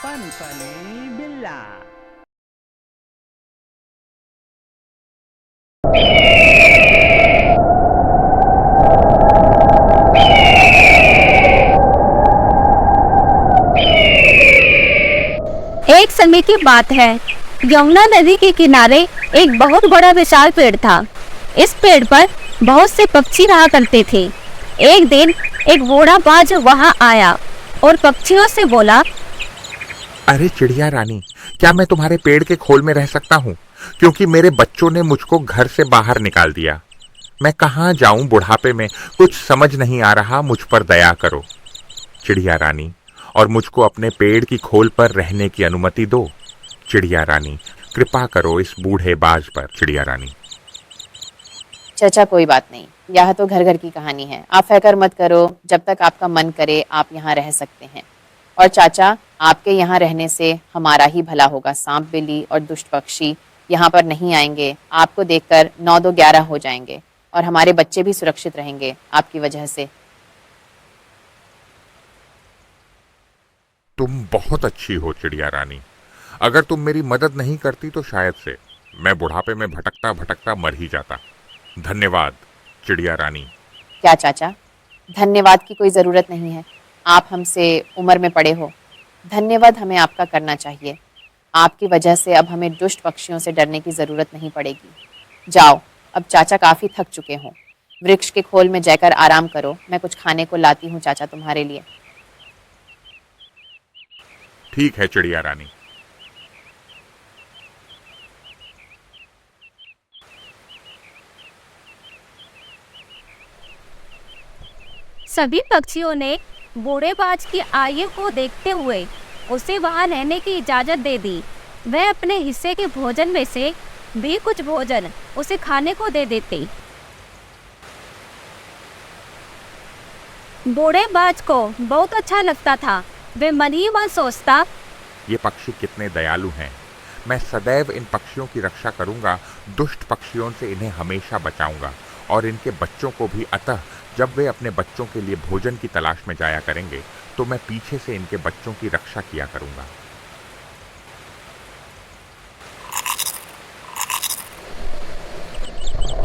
Fun funny बिल्ला। एक समय की बात है, यमुना नदी के किनारे एक बहुत बड़ा विशाल पेड़ था। इस पेड़ पर बहुत से पक्षी रहा करते थे। एक दिन एक बूढ़ा बाज वहां आया और पक्षियों से बोला, अरे चिड़िया रानी, क्या मैं तुम्हारे पेड़ के खोल में रह सकता हूँ? क्योंकि मेरे बच्चों ने मुझको घर से बाहर निकाल दिया। मैं कहाँ जाऊं बुढ़ापे में, कुछ समझ नहीं आ रहा, मुझ पर दया करो चिड़िया रानी, और मुझको अपने पेड़ की खोल पर रहने की अनुमति दो। चिड़िया रानी, कृपा करो इस बूढ़े बाज पर। चिड़िया रानी, चाचा कोई बात नहीं, यह तो घर घर की कहानी है, आप फिक्र मत करो, जब तक आपका मन करे आप यहाँ रह सकते हैं। और चाचा, आपके यहाँ रहने से हमारा ही भला होगा। सांप बिल्ली और दुष्ट पक्षी यहाँ पर नहीं आएंगे, आपको देखकर 9-2-11 हो जाएंगे और हमारे बच्चे भी सुरक्षित रहेंगे आपकी वजह से। तुम बहुत अच्छी हो चिड़िया रानी। अगर तुम मेरी मदद नहीं करती तो शायद से मैं बुढ़ापे में भटकता भटकता मर ही जाता। धन्यवाद चिड़िया रानी। क्या चाचा, धन्यवाद की कोई ज़रूरत नहीं है, आप हमसे उम्र में बड़े हो। धन्यवाद हमें आपका करना चाहिए। आपकी वजह से अब हमें दुष्ट पक्षियों से डरने की ज़रूरत नहीं पड़ेगी। जाओ, अब चाचा काफ़ी थक चुके हों, वृक्ष के खोल में जाकर आराम करो। मैं कुछ खाने को लाती हूँ चाचा तुम्हारे लिए। ठीक है चिड़िया रानी। सभी पक्षियों ने बूढ़े बाज की आयु को देखते हुए उसे वहां रहने की इजाजत दे दी। वह अपने हिस्से के भोजन में से भी कुछ भोजन उसे खाने को दे देते। बूढ़े बाज को बहुत अच्छा लगता था। वे मन ही मन सोचता, ये पक्षी कितने दयालु हैं। मैं सदैव इन पक्षियों की रक्षा करूंगा, दुष्ट पक्षियों से इन्हें हमेशा बचाऊंगा और इनके बच्चों को भी। अतः जब वे अपने बच्चों के लिए भोजन की तलाश में जाया करेंगे तो मैं पीछे से इनके बच्चों की रक्षा किया करूंगा।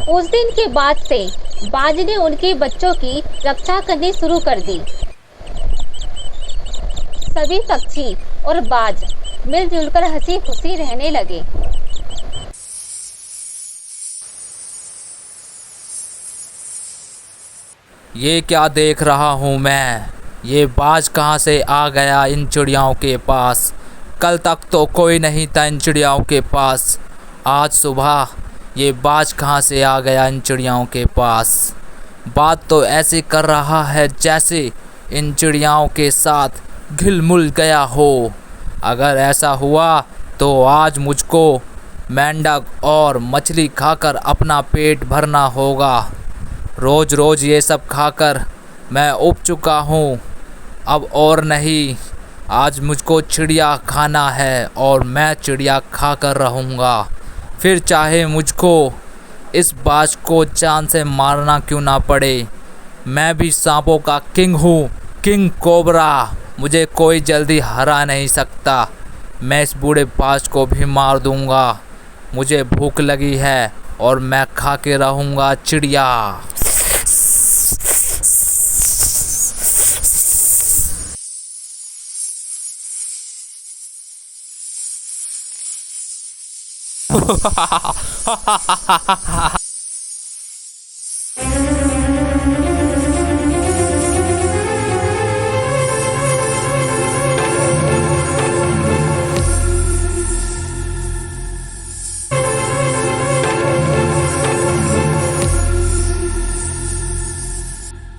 उस दिन के बाद से बाज ने उनके बच्चों की रक्षा करनी शुरू कर दी। सभी पक्षी और बाज मिलजुल कर हंसी खुशी रहने लगे। ये क्या देख रहा हूँ मैं? ये बाज कहाँ से आ गया इन चिड़ियाओं के पास? कल तक तो कोई नहीं था इन चिड़ियाओं के पास। आज सुबह ये बाज कहाँ से आ गया इन चिड़ियाओं के पास? बात तो ऐसे कर रहा है जैसे इन चिड़ियाओं के साथ घिल-मुल गया हो। अगर ऐसा हुआ तो आज मुझको मेंढक और मछली खाकर अपना पेट भरना होगा। रोज़ रोज़ ये सब खाकर मैं ऊब चुका हूँ, अब और नहीं। आज मुझको चिड़िया खाना है और मैं चिड़िया खाकर रहूँगा, फिर चाहे मुझको इस बाज को जान से मारना क्यों ना पड़े। मैं भी सांपों का किंग हूँ, किंग कोबरा। मुझे कोई जल्दी हरा नहीं सकता। मैं इस बूढ़े बाज को भी मार दूँगा। मुझे भूख लगी है और मैं खा के रहूँगा चिड़िया।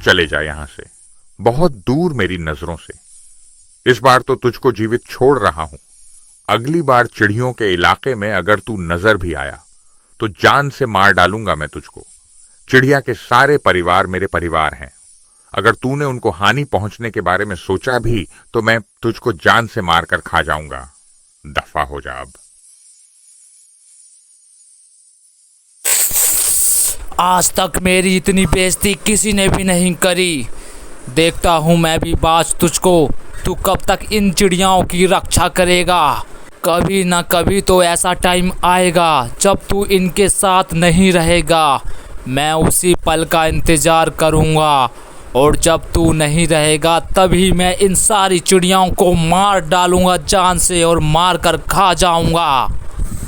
चले जा यहाँ से, बहुत दूर मेरी नजरों से। इस बार तो तुझको जीवित छोड़ रहा हूं। अगली बार चिड़ियों के इलाके में अगर तू नजर भी आया तो जान से मार डालूंगा मैं तुझको। चिड़िया के सारे परिवार मेरे परिवार हैं। अगर तूने उनको हानि पहुंचने के बारे में सोचा भी तो मैं तुझको जान से मारकर खा जाऊंगा। दफा हो जा अब। आज तक मेरी इतनी बेइज्जती किसी ने भी नहीं करी। देखता हूँ मैं भी बाज तुझको तू कब तक इन चिड़ियाओं की रक्षा करेगा? कभी ना कभी तो ऐसा टाइम आएगा जब तू इनके साथ नहीं रहेगा। मैं उसी पल का इंतज़ार करूँगा और जब तू नहीं रहेगा तभी मैं इन सारी चिड़ियाओं को मार डालूँगा जान से और मार कर खा जाऊँगा।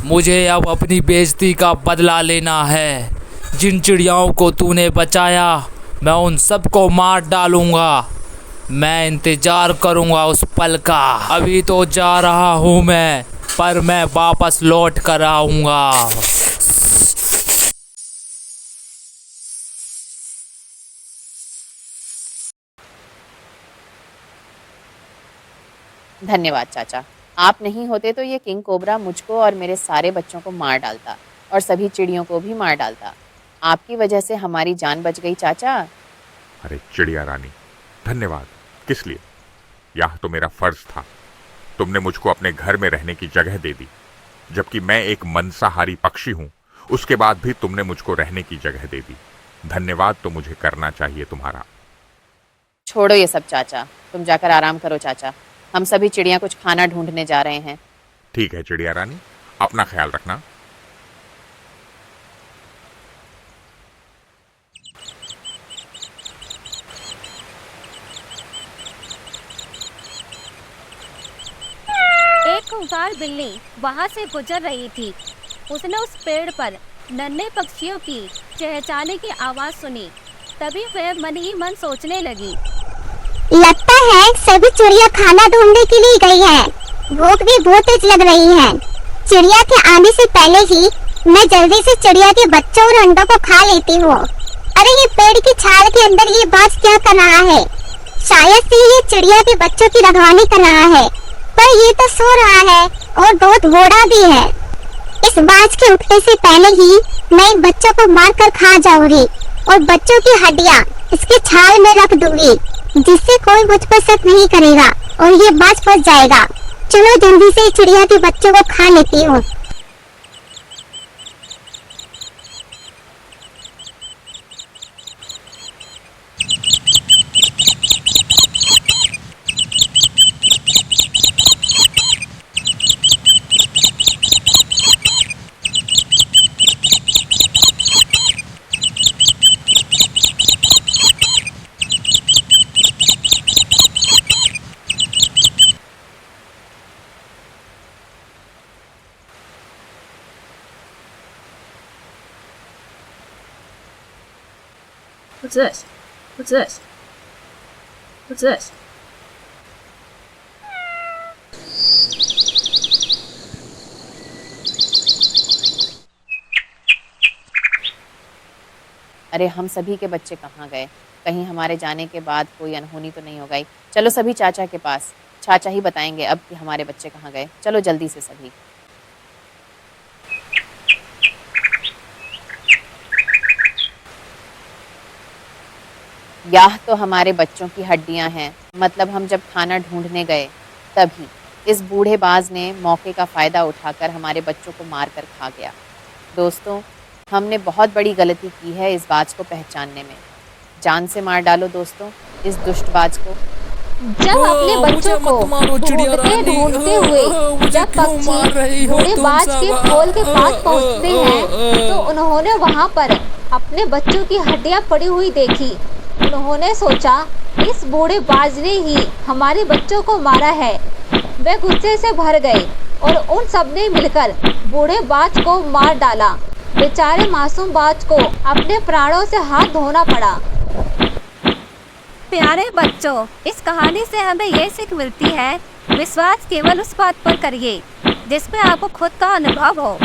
मुझे अब अपनी बेइज्जती का बदला लेना है। जिन चिड़ियाओं को तूने बचाया मैं उन सबको मार डालूँगा। मैं इंतज़ार करूँगा उस पल का। अभी तो जा रहा हूँ मैं, पर मैं वापस लौट कर आऊँगा। धन्यवाद चाचा, आप नहीं होते तो ये किंग कोबरा मुझको और मेरे सारे बच्चों को मार डालता और सभी चिड़ियों को भी मार डालता। आपकी वजह से हमारी जान बच गई चाचा। अरे चिड़िया रानी, धन्यवाद किस लिए? यह तो मेरा फर्ज था। तुमने मुझको अपने घर में रहने की जगह दे दी, जबकि मैं एक मांसाहारी पक्षी हूँ। उसके बाद भी तुमने मुझको रहने की जगह दे दी। धन्यवाद तो मुझे करना चाहिए तुम्हारा। छोड़ो ये सब चाचा, तुम जाकर आराम करो चाचा। हम सभी चिड़िया कुछ खाना ढूंढने जा रहे हैं। ठीक है चिड़िया रानी, अपना ख्याल रखना। एक खूंखार बिल्ली वहां से गुजर रही थी। उसने उस पेड़ पर नन्हे पक्षियों की चहचहाने की आवाज सुनी। तभी वह मन ही मन सोचने लगी, लगता है सभी चिड़िया खाना ढूंढने के लिए गई है। भूख भी बहुत तेज लग रही है। चिड़िया के आने से पहले ही मैं जल्दी से चिड़िया के बच्चों और अंडों को खा लेती हूँ। अरे ये पेड़ की छाल के अंदर ये बाज क्या कर रहा है? शायद से ये चिड़िया के बच्चों की रखवाली कर रहा है, पर ये तो सो रहा है और बहुत बूढ़ा भी है। इस बाज के उठने से पहले ही मैं इन बच्चों को मार कर खा जाऊंगी और बच्चों की हड्डियाँ इसके छाल में रख दूंगी, जिससे कोई मुझ पर शक नहीं करेगा और ये बाज फंस जाएगा। चलो जल्दी से चिड़िया के बच्चों को खा लेती हूँ। What's this? What's this? What's this? अरे हम सभी के बच्चे कहाँ गए? कहीं हमारे जाने के बाद कोई अनहोनी तो नहीं हो गई? चलो सभी चाचा के पास, चाचा ही बताएंगे अब कि हमारे बच्चे कहाँ गए। चलो जल्दी से सभी। यह तो हमारे बच्चों की हड्डियां हैं। मतलब हम जब खाना ढूंढने गए तभी इस बूढ़े बाज ने मौके का फ़ायदा उठाकर हमारे बच्चों को मार कर खा गया। दोस्तों, हमने बहुत बड़ी गलती की है इस बाज को पहचानने में। जान से मार डालो दोस्तों इस दुष्ट बाज को। जब अपने बच्चों को ढूंढते हुए जब पक्षी बूढ़े बाज के खोल के पास पहुंचते हैं तो उन्होंने वहां पर अपने बच्चों की हड्डियां पड़ी हुई देखी। उन्होंने सोचा इस बूढ़े बाज ने ही हमारे बच्चों को मारा है। वे गुस्से से भर गए और उन सब ने मिलकर बूढ़े बाज को मार डाला। बेचारे मासूम बाज को अपने प्राणों से हाथ धोना पड़ा। प्यारे बच्चों, इस कहानी से हमें ये सीख मिलती है, विश्वास केवल उस बात पर करिए जिस पे आपको खुद का अनुभव हो।